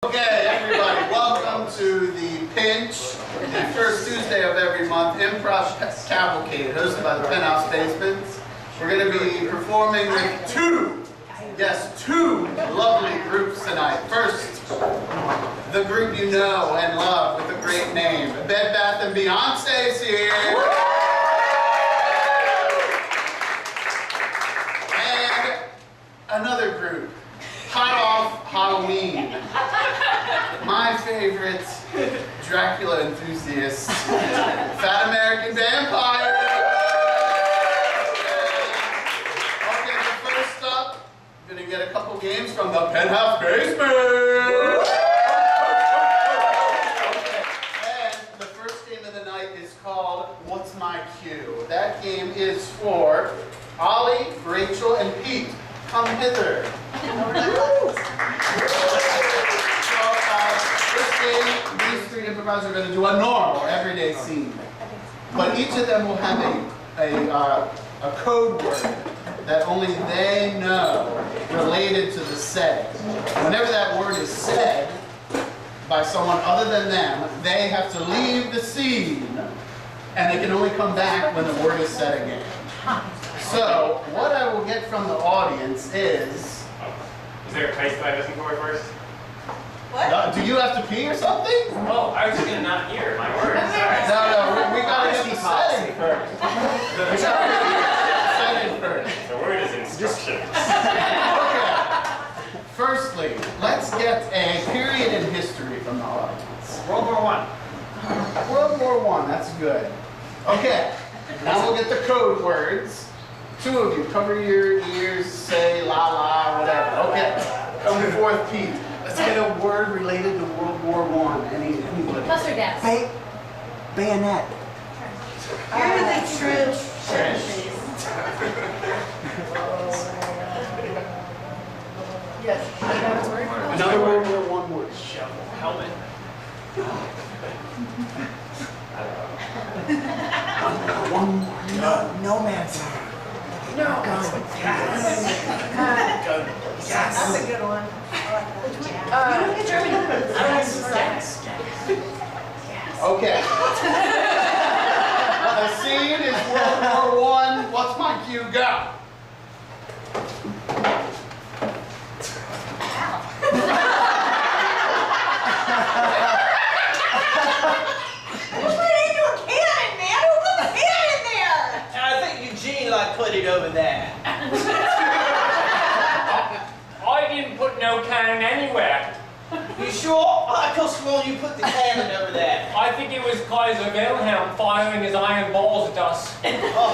Okay, everybody, welcome to the Pinch, the first Tuesday of every month, Improv Cavalcade, hosted by the Penthouse Basements. We're going to be performing with two lovely groups tonight. First, the group you know and love with a great name, Bed Bath & Beyonce's here. And another group, hot off Halloween. My favorite Dracula enthusiast, Fat American Vampire. Okay, so first up, I'm gonna get a couple games from the Penthouse Basements. Okay, and the first game of the night is called What's My Cue? That game is for Ollie, Rachel, and Pete. Come hither. This game, these three improvisers are going to do a normal, everyday scene. But each of them will have a code word that only they know related to the setting. Whenever that word is said by someone other than them, they have to leave the scene, and they can only come back when the word is said again. So, what I will get from the audience is... Is there a place that I listen for first? What? Do you have to pee or something? Oh, I was just going to not hear my words. Sorry. No, we gotta get the setting first. We gotta get the setting first. The word is instructions. Okay. Firstly, let's get a period in history from the audience. World War I. World War I, that's good. Okay, now we'll get the code words. Two of you, cover your ears, say la la, whatever. Okay, come forth, Pete. Let's get a word related to World War I. Anybody? Mustard gas. Bayonet. You're the trench. Yes. Another World War I word. Shovel. Helmet. One more. No man's land. No. Gun. That's a good one. German. Okay. The scene is World War I. What's my cue? Go. Put it over there. I didn't put no cannon anywhere. You sure? I could have sworn you put the cannon over there. I think it was Kaiser Wilhelm firing his iron balls at us. Oh,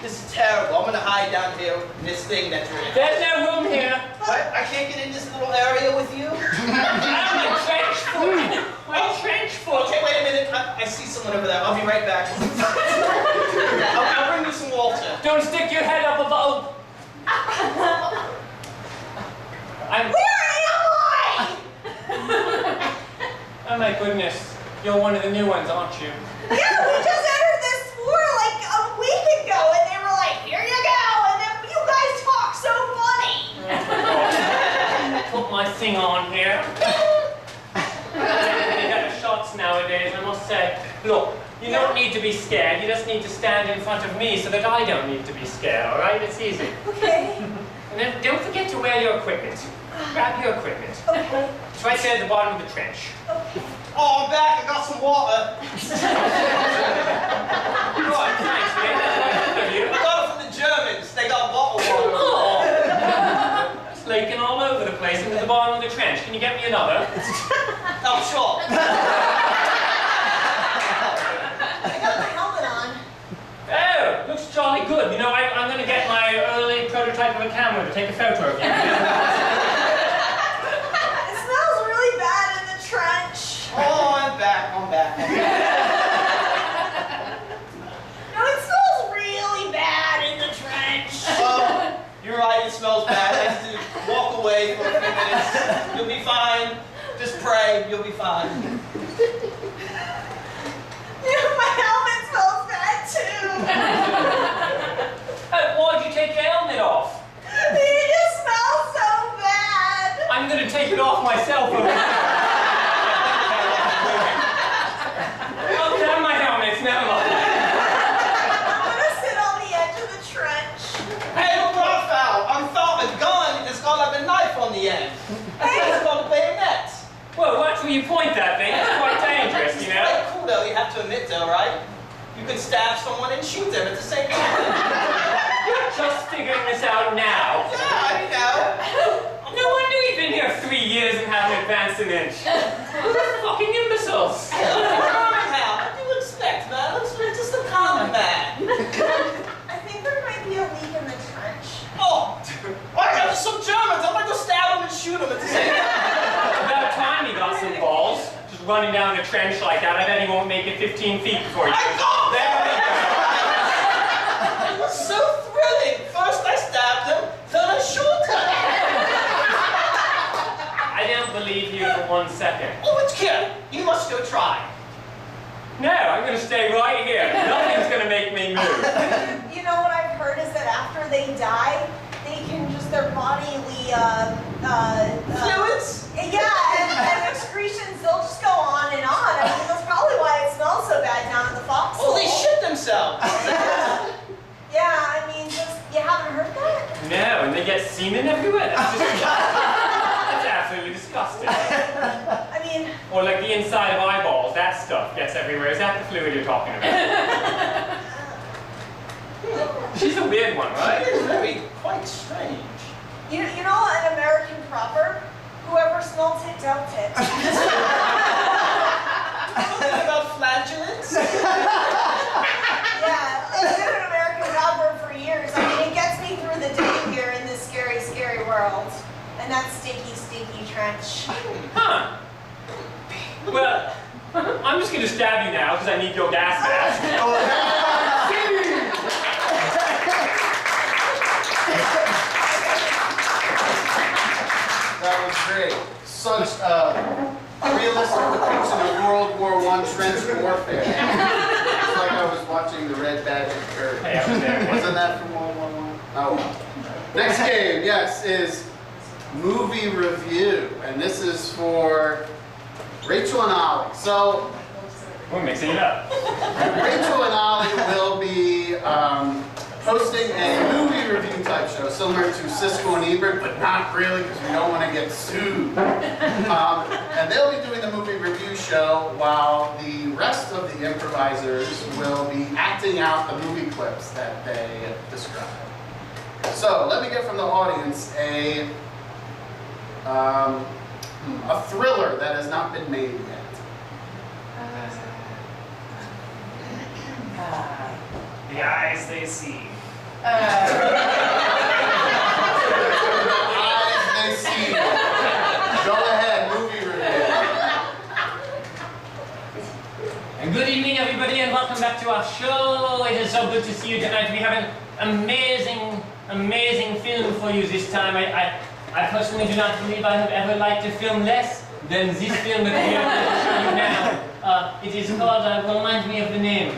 this is terrible. I'm gonna hide down here in this thing that you're in. There's no room here. I can't get in this little area with you? I'm a trench foot. My trench foot. Okay, wait a minute. I see someone over there. I'll be right back. I'll bring you some water. Don't stick your head up above. Where am I? Oh my goodness. You're one of the new ones, aren't you? Yeah, we just entered this floor like a week ago, and they were like, "Here you go," and then you guys talk so funny. Put my thing on here. They got shots nowadays, I must say. Look, you don't need to be scared. You just need to stand in front of me so that I don't need to be scared, all right? It's easy. Okay. And then don't forget to wear your equipment. Grab your equipment. Okay. It's right there at the bottom of the trench. Oh, I'm back. I got some water. Right, thanks, man. That's nice of you. I got it from the Germans. They got bottled water. Oh! It's leaking all over the place into the bottom of the trench. Can you get me another? Oh, sure. I got my helmet on. Oh, looks jolly good. You know, I'm going to get my early prototype of a camera to take a photo of you. It smells really bad in the trench. Oh, I'm back. I'm back. No, it smells really bad in the trench. Oh, you're right. It smells bad. I have to walk away for a few minutes. You'll be fine. Just pray. You'll be fine. Yeah, my helmet smells bad too. Why'd you take your helmet off? It just smells so bad. I'm gonna take it off myself. you point that thing. It's quite dangerous, you It's know? quite cool though, you have to admit though, right? You can stab someone and shoot them at the same time. You're just figuring this out now. Yeah, I know. No wonder we've been here 3 years and haven't advanced an inch. We're fucking imbeciles. What do you expect, man? I'm just a common man. I think there might be a leak in the trench. Oh, I got some Germans. I'm gonna go stab them and shoot them at the same time. About time he got some balls. Just running down a trench like that. I bet he won't make it 15 feet before you. I got There we go. It was so thrilling. First I stabbed them, then I shot them. I don't believe you for 1 second. Oh, it's good. You must go try. No, I'm going to stay right here. Nothing's going to make me move. You know what I've heard is that after they die, they can just their bodily Fluids? yeah, and excretions, they'll just go on and on. I mean, that's probably why it smells so bad down in the foxhole. Oh, they shit themselves. Yeah, I mean, just, you haven't heard that? No, and they get semen everywhere. That's just that's absolutely disgusting. I mean, Or like the inside of eyeballs, that stuff gets everywhere. Is that the fluid you're talking about? She's a weird one, It right? is very quite strange. you know an American proverb? Whoever smelt it, dumped it. Something about flatulence? Yeah, it's been an American proverb for years. I mean, it gets me through the day here in this scary, scary world. And that stinky, stinky trench. Huh. Well, I'm just going to stab you now because I need your gas mask. That was great. Such a realistic depiction of World War I trench warfare. It's like I was watching the Red Badge of Courage. Hey, I was there. Wasn't that from World War I? Oh. Next game, yes, is movie review. And this is for Rachel and Ollie. So, We're mixing it up. Rachel and Ollie will be hosting a movie review type show, similar to Siskel and Ebert, but not really because we don't want to get sued. And they'll be doing the movie review show while the rest of the improvisers will be acting out the movie clips that they describe. So let me get from the audience a thriller that has not been made yet. The eyes they see. Eyes they see. Go ahead, movie review. And good evening, everybody, and welcome back to our show. It is so good to see you tonight. We have an amazing film for you this time. I personally do not believe I have ever liked a film less than this film that we are going to show you now. It is called, remind me of the name.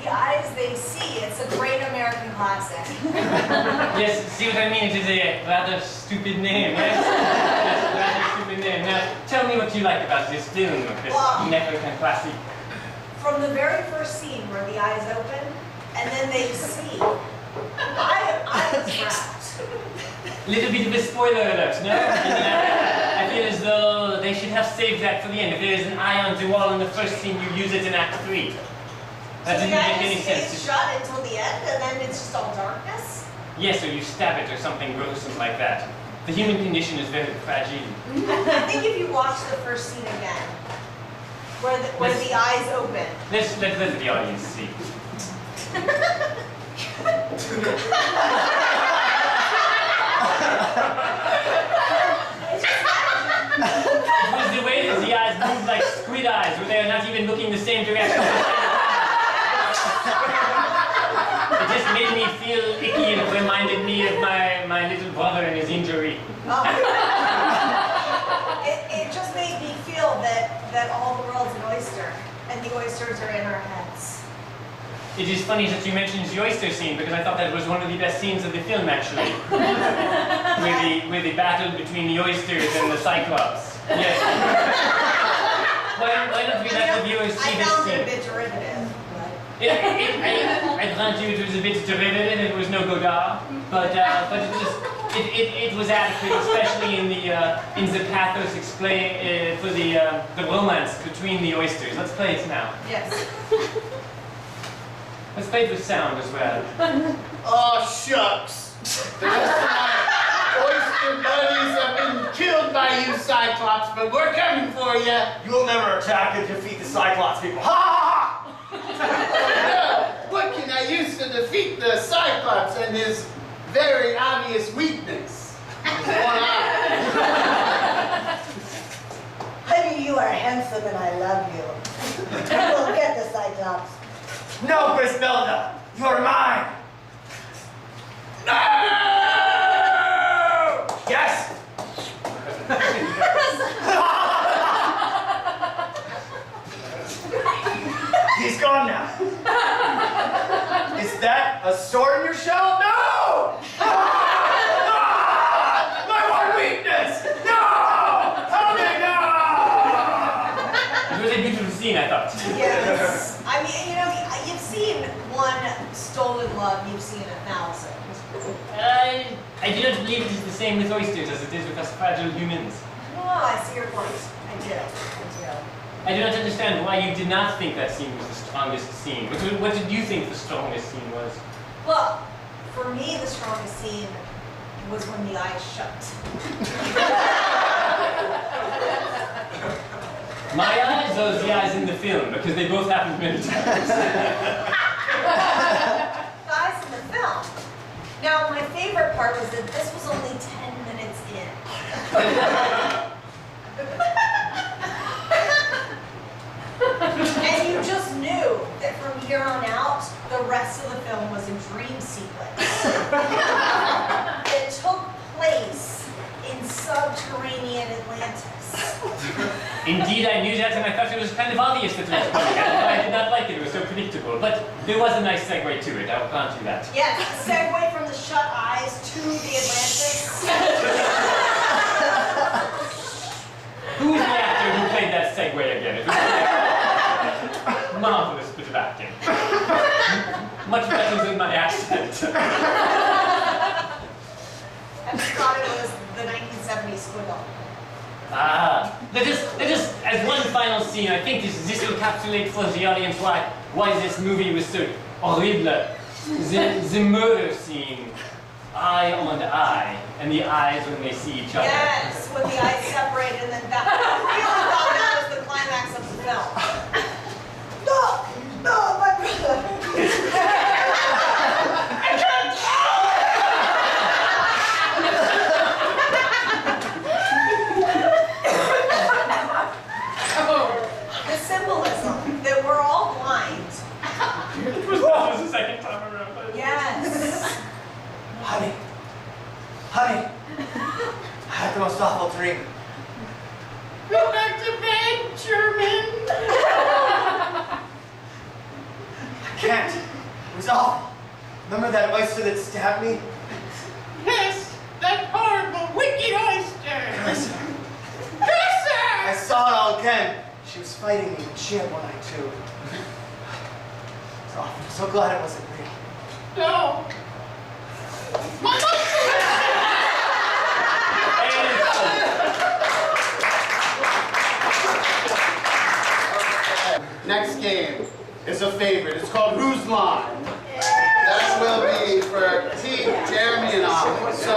The Eyes They See. It's a great American classic. Yes, see what I mean? It is a rather stupid name, yes? Yes, a rather stupid name. Now, tell me what you like about this film, this Well- American classic. From the very first scene where the eyes open and then they see, I was wrapped. Little bit of a spoiler alert, no? I feel as though they should have saved that for the end. If there is an eye on the wall in the first scene, you use it in Act 3. That So the didn't eye make any just sense. stays shut until the end and then it's just all darkness? Yes, or you stab it or something gruesome like that. The human condition is very fragile. I think if you watch the first scene again, where the eyes open. Let's let the audience see. It was the way that the eyes moved like squid eyes, where they are not even looking the same direction. It just made me feel icky and reminded me of my little brother and his injury. It just made me feel that all the world's an oyster, and the oysters are in our heads. It is funny that you mentioned the oyster scene because I thought that was one of the best scenes of the film, actually. With the battle between the oysters and the Cyclops. Yes. Why don't we let the viewers see I this found it a scene? bit derivative. I grant you it was a bit derivative, it was no Godard, but it was it was adequate, especially in the pathos explain for the romance between the oysters. Let's play it now. Yes. Let's play it with sound as well. Oh, shucks. The rest of my oyster buddies have been killed by you Cyclops, but we're coming for you. You will never attack and defeat the Cyclops people. Ha ha ha! Well, what can I use to defeat the Cyclops and his very obvious weakness? His one eye. Honey, you are handsome and I love you. You will get the Cyclops. No, Griselda! You're mine! No! Yes! He's gone now. Is that a sword in your shell? No! My one weakness! No! Help me, no! It was a beautiful scene, I thought. Yes. I mean, you know, you've seen one stolen love, you've seen 1,000. I do not believe it is the same with oysters as it is with us fragile humans. Oh, I see your point. I do. I do not understand why you did not think that scene was the strongest scene. What did you think the strongest scene was? Well, for me, the strongest scene was when the eyes shut. My eyes or the eyes in the film? Because they both happened many times. The eyes in the film. Now, my favorite part was that this was only 10 minutes in. And you just knew that from here on out, the rest of the film was a dream sequence. It took place in subterranean Atlantis. Indeed, I knew that, and I thought it was kind of obvious that it was coming. I did not like it. It was so predictable. But there was a nice segue to it. I will grant you that. Yes, segue from the shut eyes to the Atlantis. Who is the actor who played that segue again? It was marvelous bit of acting. Much better than my accent. I just thought it was the 1970s squiggle. Let us, as one final scene, I think this will encapsulate for the audience why this movie was so horrible. The murder scene, eye on eye, and the eyes when they see each other. Yes, when the eyes separate and then that. I really thought that was the climax of the film. No, my brother. The symbolism that we're all blind. It was that the second time around. Yes. Honey. I had the most awful dream. Go back to bed, German. I can't. It was awful. Remember that oyster that stabbed me? Yes, that horrible, wicked oyster. I saw it all again. She was fighting me, but she had one eye too. It's awful. I'm so glad it wasn't real. No. Next game is a favorite. It's called Whose Line? That will be for Team Jeremy and I. So,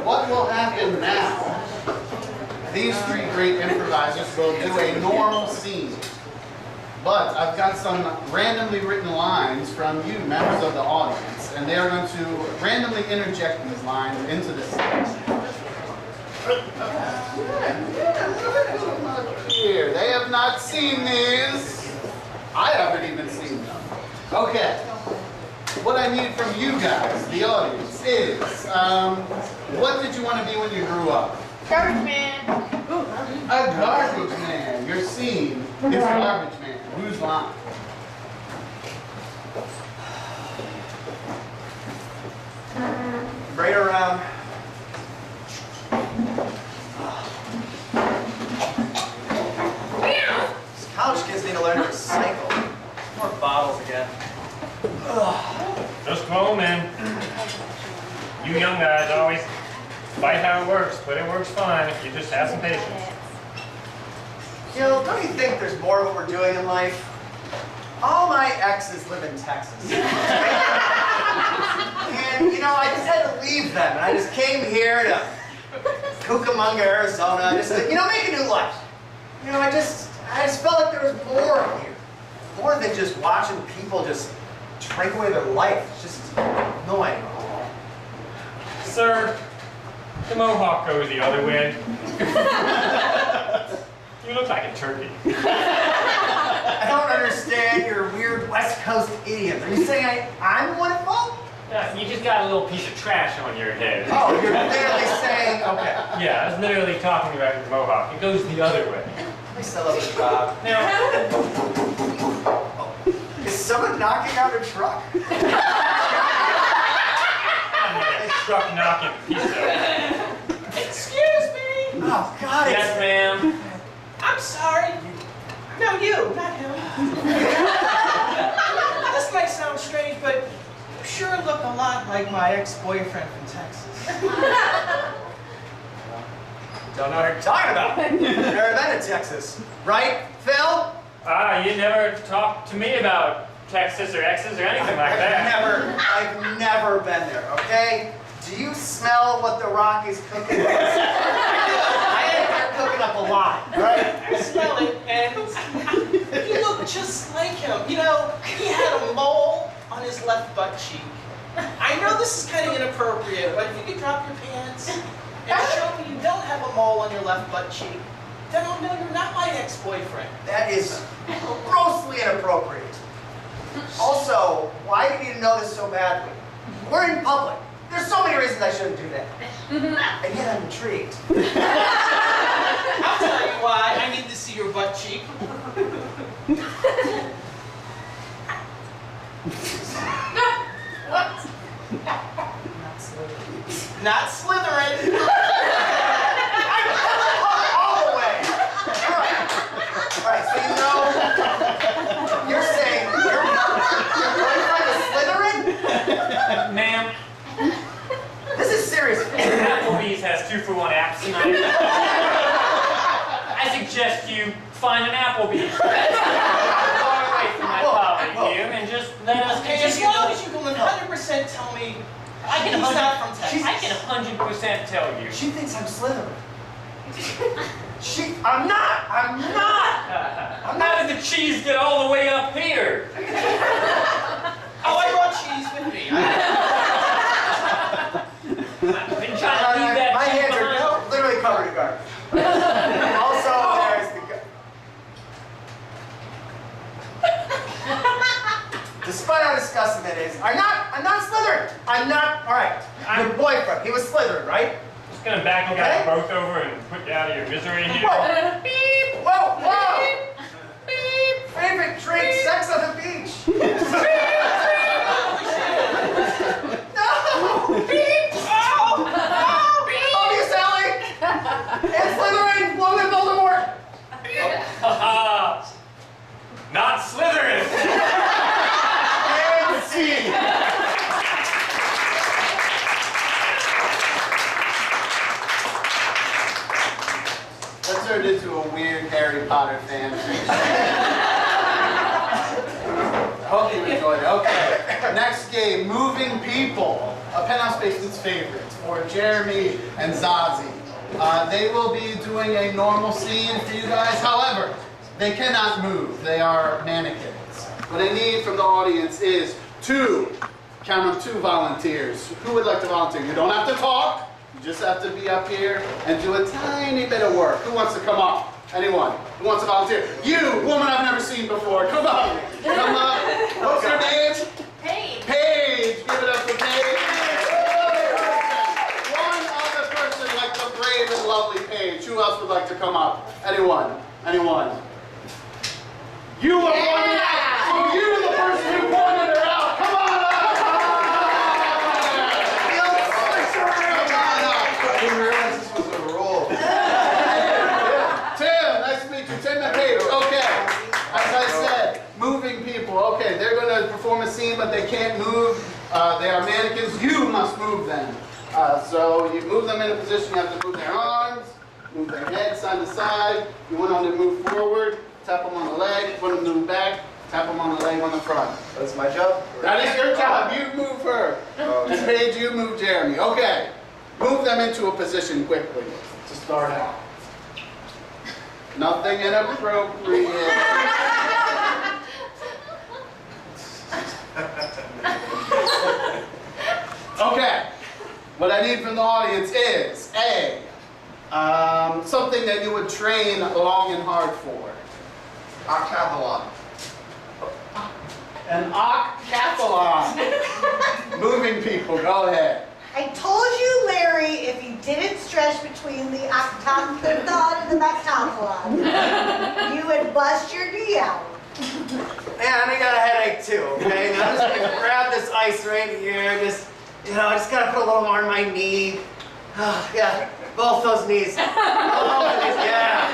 what will happen now? These three great improvisers will do a normal scene. But I've got some randomly written lines from you, members of the audience, and they are going to randomly interject these lines into the scene. Here, they have not seen these. I haven't even seen them. Okay. What I need from you guys, the audience, is what did you want to be when you grew up? Garbage man. A garbage man. Your scene is garbage man. Whose line? Right around. These college kids need to learn to recycle. More bottles again. Just home, man. You young guys always Despite how it works, but it works fine if you just have some patience. You know, don't you think there's more of what we're doing in life? All my exes live in Texas. And, you know, I just had to leave them, and I just came here to Cucamonga, Arizona, just to, you know, make a new life. You know, I just felt like there was more here. More than just watching people just drink away their life. It's just annoying. Sir, the mohawk goes the other way. You look like a turkey. I don't understand your weird West Coast idioms. Are you saying I'm the one at fault? You just got a little piece of trash on your head. Oh, you're literally saying, okay. Yeah, I was literally talking about your mohawk. It goes the other way. I still love the job. Now, Is someone knocking out a truck? I'm not a truck knocking piece of. Excuse me. Oh, God. yes, ma'am. I'm sorry. No, you, not him. This might sound strange, but you sure look a lot like my ex-boyfriend from Texas. Don't know what you're talking about. Never been to Texas. Right, Phil? You never talked to me about Texas or exes or anything like that. I've never been there, okay? Do you smell what The Rock is cooking? I think they're cooking up a lot, right? I smell it, and you look just like him. You know, he had a mole on his left butt cheek. I know this is kind of inappropriate, but if you could drop your pants and show me you don't have a mole on your left butt cheek, then I'll know you're not my ex-boyfriend. That is grossly inappropriate. Also, why do you need to know this so badly? We're in public. There's so many reasons I shouldn't do that. And yet I'm intrigued. I'll tell you why. I need to see your butt cheek. What? Not slithering. All the way. All right, so you know, you're saying your boyfriend is slithering? Ma'am, This is serious. Applebee's has 2-for-1 apps tonight. I suggest you find an Applebee's. Far away from my colleague here and just let us Okay, as continue. long as you can 100% tell me I can he's not from Texas. I can 100% tell you. She thinks I'm slithering. I'm not. How did the cheese get all the way up here? Oh, I brought cheese with me. I've been trying to leave that My cheese hands behind. are literally covered in garbage. Also, there's the. Despite how disgusting it is, I'm not slithering. I'm not. All right. Your boyfriend, he was slithering, right? Just gonna back you guys both over and put you out of your misery here. Whoa! Beep! Whoa! Whoa! Beep! Favorite drink, sex on the beach. No! Beep! Oh! Beep! Love you, Sally! And slithering, long live Voldemort! Haha! Not Slytherin! And scene. That turned into a weird Harry Potter fan fiction. Hope you enjoyed it. Okay, next game, Moving People. A Penthouse Basements favorites for Jeremy and Zazie. They will be doing a normal scene for you guys. However, they cannot move. They are mannequins. What I need from the audience is two volunteers. Who would like to volunteer? You don't have to talk. You just have to be up here and do a tiny bit of work. Who wants to come up? Anyone? Who wants to volunteer? You, woman I've never seen before. Come up. Come up. What's your name? Paige. Paige. Give it up for Paige. One other person like the brave and lovely Paige. Who else would like to come up? Anyone? Anyone? You were pointed out. So you're the person who pointed her out. Come on up. I didn't realize this was a rule. Tim, nice to meet you. Tim and Paige. Okay. As I said, moving people. Okay, they're going to perform a scene, but they can't move. They are mannequins. You must move them. So you move them in a position, you have to move their arms, move their head side to side. You want them to move forward, tap them on the leg. You want them to move back, tap them on the leg on the front. That's my job? That is your job. You move her. And Paige, you move Jeremy. Okay. Move them into a position quickly to start out. Nothing inappropriate. Okay. What I need from the audience is A, something that you would train long and hard for. Octathlon. An octathlon. Moving people, go ahead. I told you, Larry, if you didn't stretch between the octathlon and the mactathlon, you would bust your knee out. Man, I got a headache too, okay? Now I'm just gonna grab this ice right here, just, I just gotta put a little more on my knee. Yeah, both those knees. Both of these, yeah.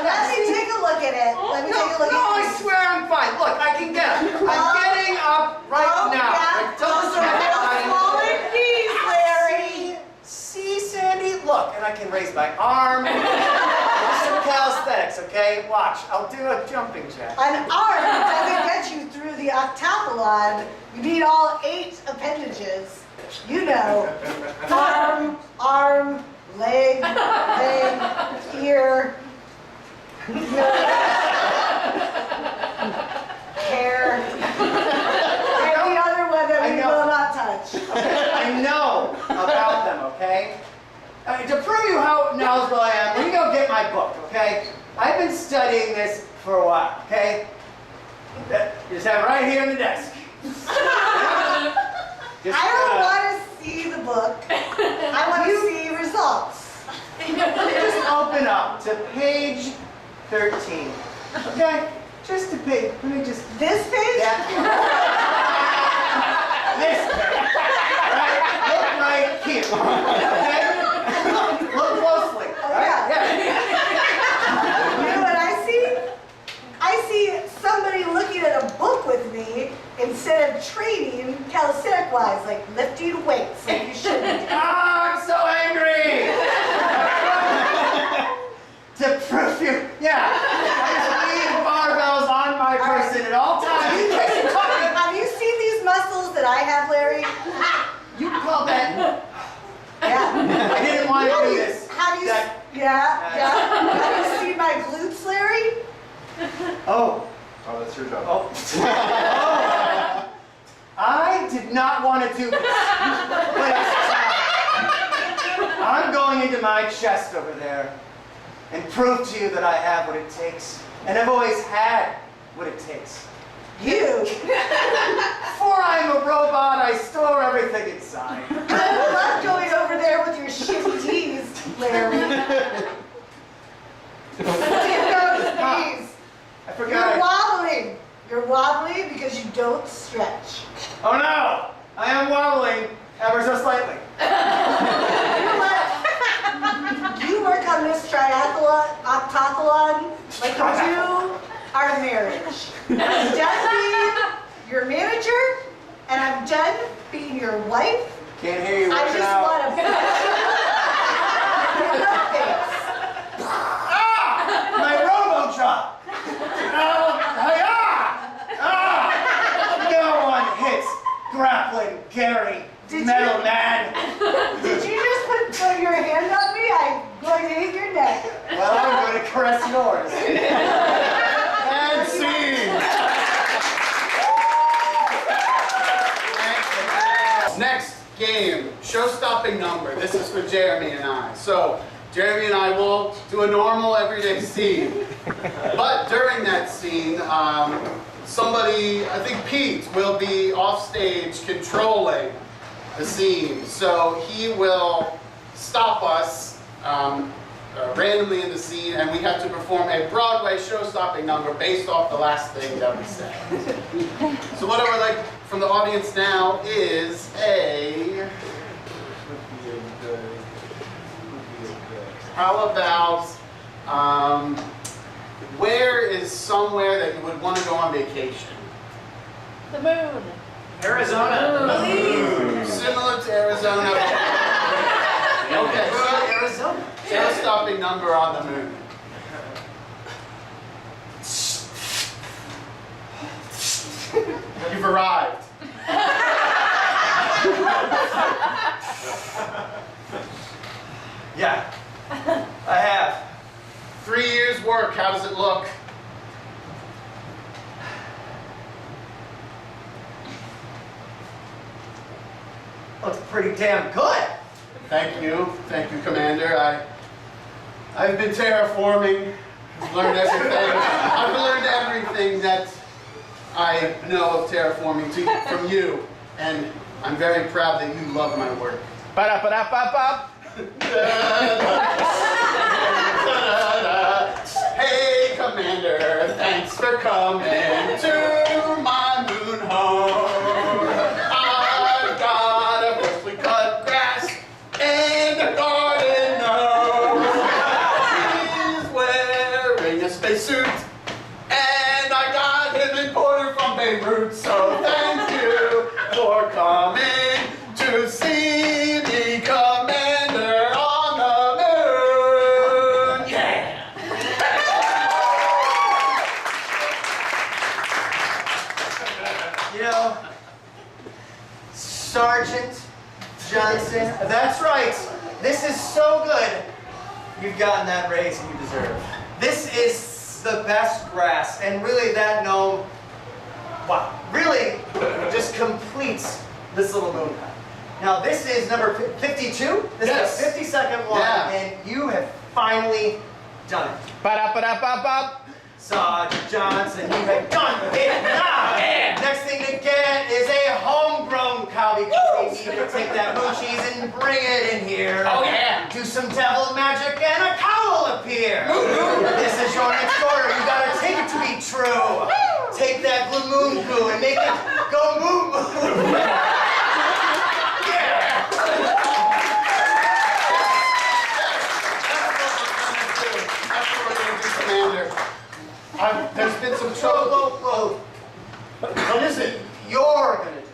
Let me take a look at it. Let me take a look No, at I it. swear I'm fine. Look, I can get up. I'm getting up right now. Yeah, Don't those are stretch real my smaller knees, Larry. See, Sandy? Look, and I can raise my arm. Some calisthenics, okay? Watch, I'll do a jumping jack. An arm doesn't get you through the octathlon. You need all 8 appendages. You know, arm, leg, ear, nose, hair, every other one that we will not touch. I know about them, okay? To prove you how knowledgeable I am, let me go get my book, okay? I've been studying this for a while, okay? Just have it right here on the desk. I don't want to see the book. I want to see results. Just open up to page 13, okay? Just to page, let me just... This page? Yeah. This page. Right? Look right here, okay? Look closely, right? Yeah. You know what I see? I see somebody looking at a book with me instead of training calisthenic-wise, like lifting weights like you should be. I'm so angry! To prove you, yeah. I just leave barbells on my person at all times. Have you seen these muscles that I have, Larry? You call that? Yeah. I didn't want to do this. Have you? That- Yeah. Have you seen my glutes, Larry? Oh. Oh, that's your job. Oh. Oh. I did not want to do this. But I'm going into my chest over there and prove to you that I have what it takes. And I've always had what it takes. You. Before I'm a robot, I store everything inside. I love going over there with your shitty tees, Larry. Look at those knees. I forgot. You're wobbling. You're wobbling because you don't stretch. Oh no! I am wobbling ever so slightly. You know what? You work on this octathlon like you do our marriage. I'm done being your manager, and I'm done being your wife. Can't hear you I working just out. want to face. My robo chop! No one hits grappling Gary, metal man. Did you just put your hand on me? I'm going to hit your neck. Well, I'm going to caress yours. And scene. Next game, show-stopping number. This is for Jeremy and I. So Jeremy and I will do a normal everyday scene. But during that scene, somebody, I think Pete, will be off stage controlling the scene. So he will stop us randomly in the scene, and we have to perform a Broadway show-stopping number based off the last thing that we said. So what I would like from the audience now is how about, where is somewhere that you would want to go on vacation? The moon. Arizona. Similar to Arizona. Okay, Arizona. show-stopping number on the moon. You've arrived. Yeah, I have. 3 years' work, how does it look? Looks pretty damn good. Thank you, Commander. I've been terraforming. I've learned everything. I've learned everything that I know of terraforming from you, and I'm very proud that you love my work. Ba-da-ba-da-ba-ba. Hey, Commander, thanks for coming to my moon home. I've got a freshly cut grass and a garden gnome. He's wearing a spacesuit, and I got him imported from Beirut. So thank you for coming to see me, Commander, on the moon. Yeah. You know, Sergeant Johnson, that's right. This is so good. You've gotten that raise you deserve. This is the best grass, and really that gnome, wow, really just completes this little moon pie. Now this is number 52. This Yes. is the 52nd one, Yeah. and you have finally done it. Ba-da-ba-da-ba-ba. Sergeant Johnson, you have done it now. Yeah. Next thing to get is a homegrown cow because we need to take that moon cheese and bring it in here. Oh, yeah. Do some devil magic and a cow will appear. This is your next order. You gotta take it to be true. Take that blue moon goo and make it go moo moo. Yeah. That's what we're going to do, Commander. There's been some Whoa, trouble. whoa, whoa. What is it? You're gonna do.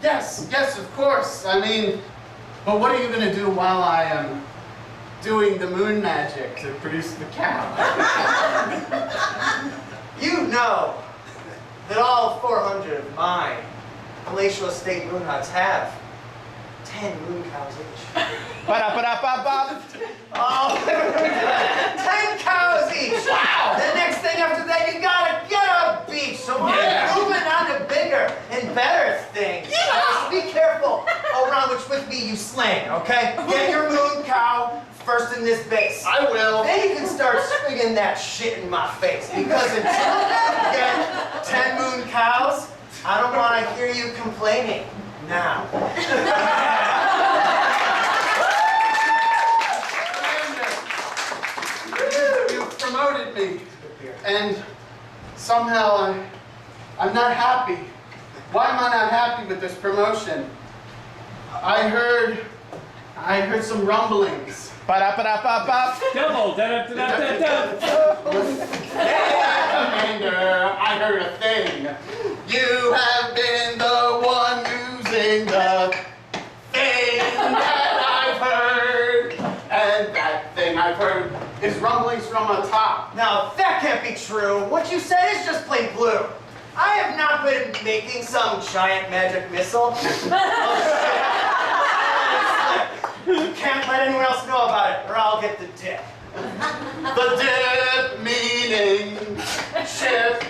Yes, of course. I mean, but what are you going to do while I am doing the moon magic to produce the cow? You know that all 400 of my palatial estate moon huts have 10 moon cows each. Ba-da-ba-da-ba-ba. Oh, 10 cows each. Wow. The next thing after that, you gotta get a beach. So we're moving on to bigger and better things. Yeah. Be careful around which with me you slang, okay? Get your moon cow first in this base. I will. Then you can start swinging that shit in my face. Because until you get 10 moon cows, I don't want to hear you complaining. Now. You promoted me, and somehow I'm not happy. Why am I not happy with this promotion? I heard some rumblings. Ba-da-ba-da-ba-ba. Double. Da-da-da-da-da-da. Hey, Commander, I heard a thing. You have been the one using the thing that I've heard. And that thing I've heard is rumblings from on top. Now, that can't be true. What you said is just plain blue. I have not been making some giant magic missile. Oh, shit. You can't let anyone else know about it, or I'll get the dip. The dip meaning ship.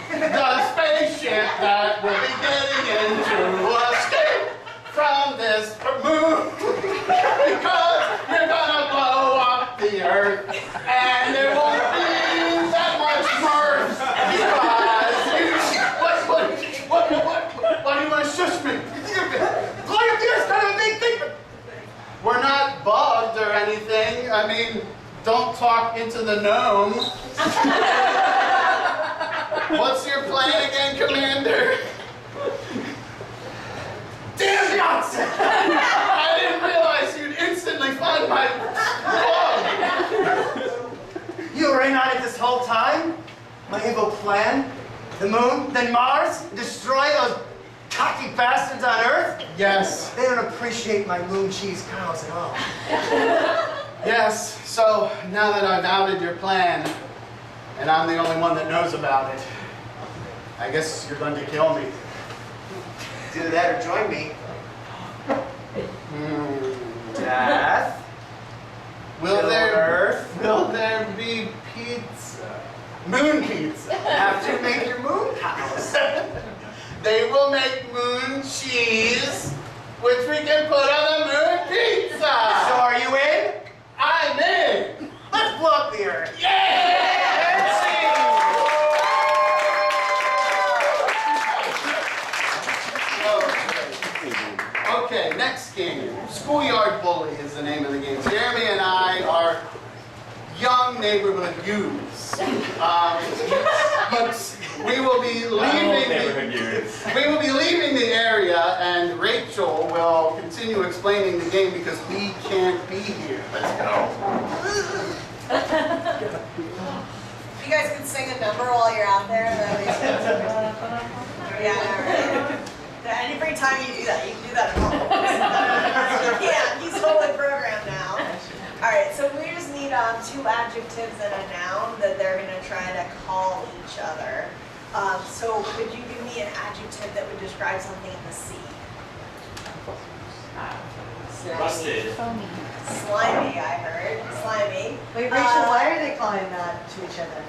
The spaceship that will be getting into escape from this moon. Because you're gonna blow up the earth and there won't be that much mirth. Because why do you want to shush me? All you do is kind of a big thing. We're not bugged or anything. I mean, don't talk into the gnome. What's your plan again, Commander? Damn Johnson! I didn't realize you'd instantly find my bug. You were in on it this whole time? My evil plan? The moon, then Mars? Destroy those cocky bastards on Earth. Yes. They don't appreciate my moon cheese cows at all. Yes. So now that I've outed your plan, and I'm the only one that knows about it, I guess you're going to kill me. Do that or join me. Death. Will Earth. there be pizza? Moon pizza. Have to make your moon cows. They will make moon cheese, which we can put on the moon pizza. So are you in? I'm in. Let's blow up the Earth. Okay, next game. Schoolyard Bully is the name of the game. Jeremy and I are young neighborhood youths. But we will be leaving the area, and Rachel will continue explaining the game because we can't be here. Let's go. You guys can sing a number while you're out there. Yeah, right. Every time you do that, you can do that at home. Yeah, he's totally programmed now. All right, so we just need two adjectives and a noun that they're going to try to call each other. So could you give me an adjective that would describe something in the sea? Busted. Slimy, I heard. Slimy. Wait, Rachel, why are they calling that to each other?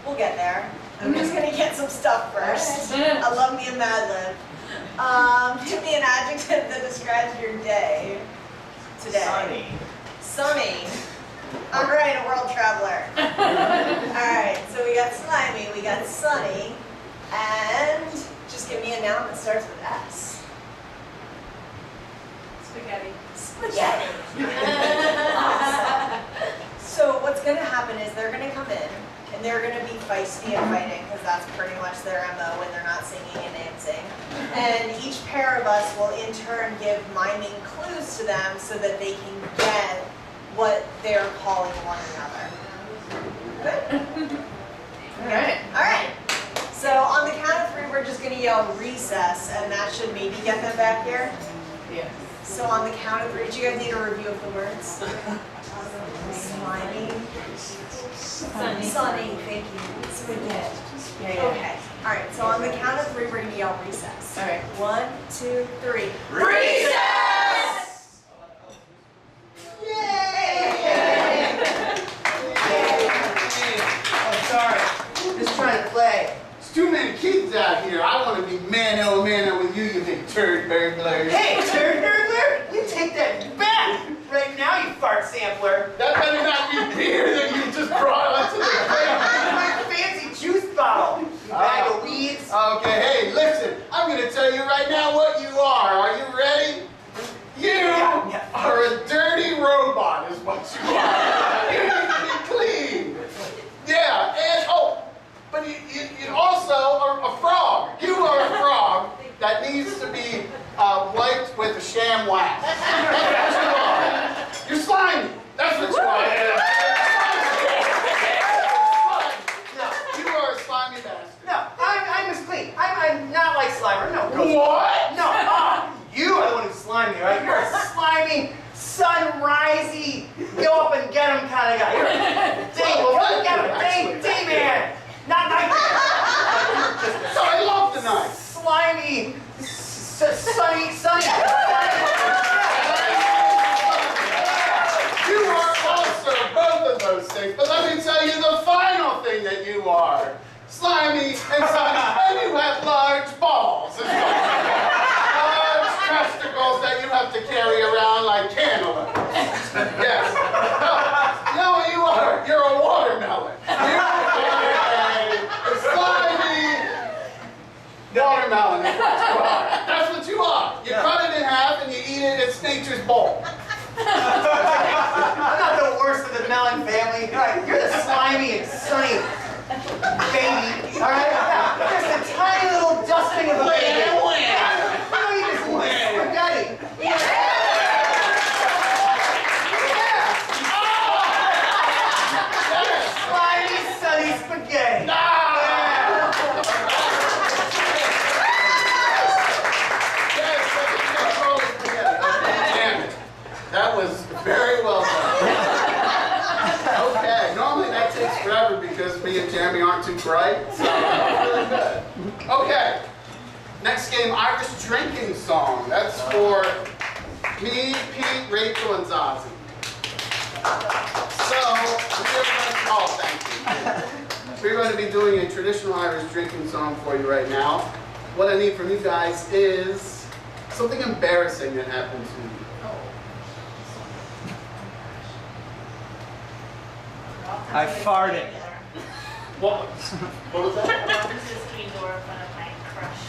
We'll get there. I'm just going to get some stuff first. I love me a Mad Lib. Give me an adjective that describes your day today. Sunny. Sunny. I'm right, a world traveler. Alright, so we got slimy, we got sunny, and just give me a noun that starts with S. Spaghetti. Spaghetti. Awesome. So what's going to happen is they're going to come in, and they're going to be feisty and fighting, because that's pretty much their MO when they're not singing and dancing. And each pair of us will in turn give miming clues to them so that they can get what they're calling one another. Good? Alright. Alright. So on the count of three, we're just going to yell recess, and that should maybe get them back here. Yes. So on the count of three, do you guys need a review of the words? Slimy. Sunny. Sunny, thank you. Spaghetti. Yeah. Okay. Alright, so on the count of three, we're going to yell recess. Alright. 1, 2, 3. Recess! Oh, sorry. Just trying to play. There's too many kids out here. I want to be mano a mano with you, you big turd burglar. Hey, turd burglar! You take that back right now, you fart sampler. That better not be beer that you just brought onto the table. My fancy juice bottle. You bag of weeds. Okay, hey, listen. I'm going to tell you right now what you are. Are you ready? You are a dirty robot is what you are. You need to be clean. Yeah, and but you also are a frog. You are a frog that needs to be wiped with a sham wax. That's what you are. You're slimy. That's what you are. No, you are a slimy bastard. No, I'm as clean. I'm not like Slimer. No. What? No. You are the one who's slimy, right? You're a slimy, sunrisey, go up and get him kind of guy. You're a day man. Not night man. So I love the night. Slimy, sunny. You are also both of those things, but let me tell you the final thing that you are. Slimy and sunny, and you have large balls. Large testicles that you have to carry around like cantaloupes. Yes. No, you know what you are? You're a watermelon. You are a slimy watermelon is what you are. That's what you are. You cut it in half and you eat it. It's nature's bowl. I'm not the worst of the melon family. Right, you're the slimy and sunny baby. All right, just a tiny little dusting of a baby. Spaghetti. Slimy, sunny spaghetti. bothered because me and Jeremy aren't too bright, so it's really good. Okay, next game, Irish drinking song. That's for me, Pete, Rachel, and Zazie. So, thank you. We're going to be doing a traditional Irish drinking song for you right now. What I need from you guys is something embarrassing that happened to you. I farted. What was that? Walked into the screen door in front of my crush.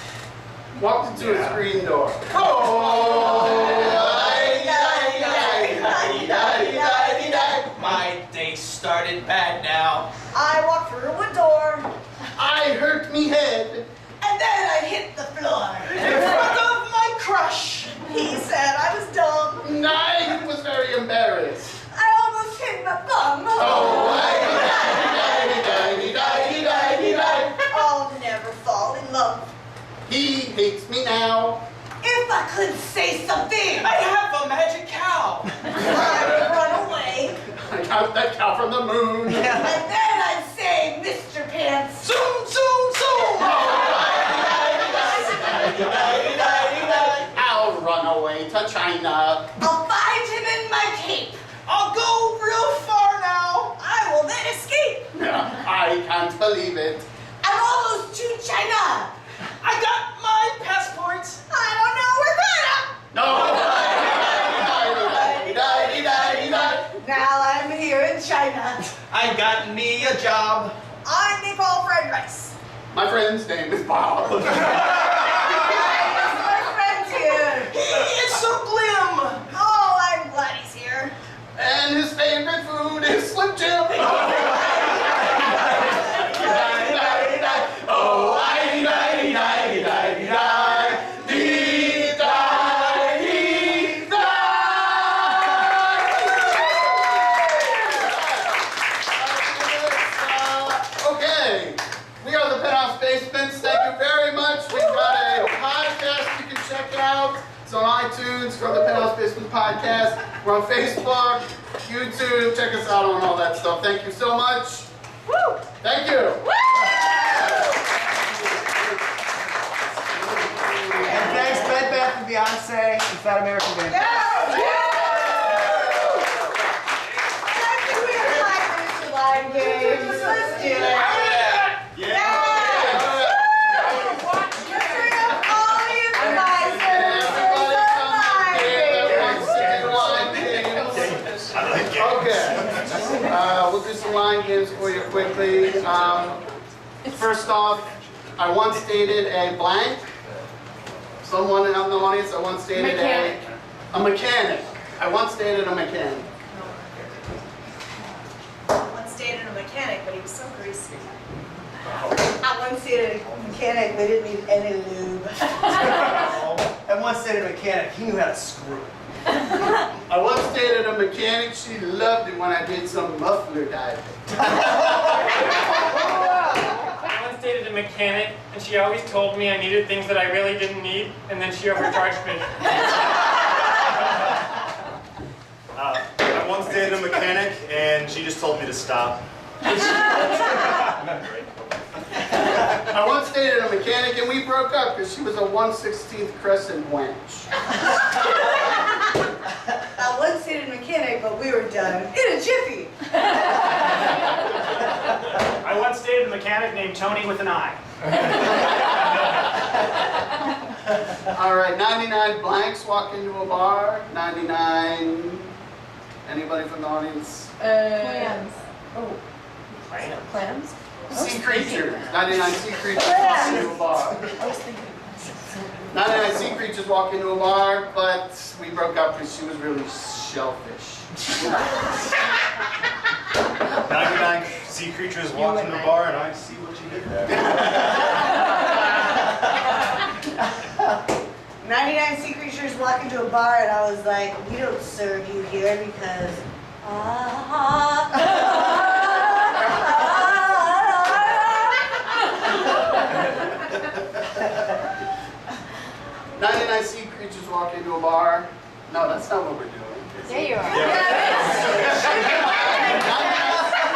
Walked into a screen door. Oh! My day started bad now. I walked through a door, I hurt me head. and then I hit the floor. In front of my crush. He said I was dumb. I was very embarrassed. I almost hit my bum. Oh, I'll never fall in love. he hates me now. If I could say something, I have a magic cow. I would run away. I got that cow from the moon. And then I'd say, Mr. Pants. Zoom, zoom, zoom. I'll run away to China. I'll find him in my cape. I'll go real far now. I will then escape. I can't believe it. I'm almost to China. I got my passport. I don't know where that. No. Now I'm here in China. I got me a job. I make all fried rice. My friend's name is Bob. My friend's here. He is so glim. Oh, I'm glad he's here. And his favorite food is Slim Jim. Okay, we are the Penthouse Basements. Thank you very much. We've got a podcast you can check out. It's on iTunes from the Penthouse Basements podcast. We're on Facebook, YouTube. Check us out on all that stuff. Thank you so much. Woo! Thank you. And thanks, Bed Bath and Beyonce and Fat American Band. Yeah! I think we have 5 minutes to line games. Let's do it. Yeah! Let's bring up all the advisors for some line games. Okay. We'll do some line games for you quickly. First off, I once dated a blank. Someone out in the audience, I once dated a mechanic. I once dated a mechanic. I once dated a mechanic, but he was so greasy. I once dated a mechanic, they didn't need any lube. I once dated a mechanic. He knew how to screw. I once dated a mechanic. She loved it when I did some muffler diving. I once dated a mechanic, and she always told me I needed things that I really didn't need, and then she overcharged me. I once dated a mechanic, and she just told me to stop. I once dated a mechanic and we broke up because she was a 1/16th crescent wench. I once dated a mechanic, but we were done in a jiffy. I once dated a mechanic named Tony with an I. All right, 99 blanks walk into a bar. 99. Anybody from the audience? Clams. Oh, Clams? Sea creatures. 99 sea creatures walk into a bar. I was thinking. 99 sea creatures walk into a bar, but we broke up because she was really shellfish. 99 sea creatures walked into a bar, and I see what you did there. 99 sea creatures walk into a bar, and I was like, we don't serve you here because. 99 sea creatures walk into a bar. No, that's not what we're doing. There you are.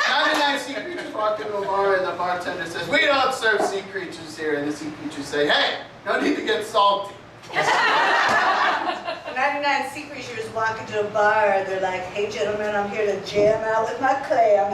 99 sea creatures walk into bartender says, "We don't serve sea creatures here," and the sea creatures say, "Hey, no need to get salty." 99 sea creatures walk into a bar. They're like, "Hey, gentlemen, I'm here to jam out with my clam."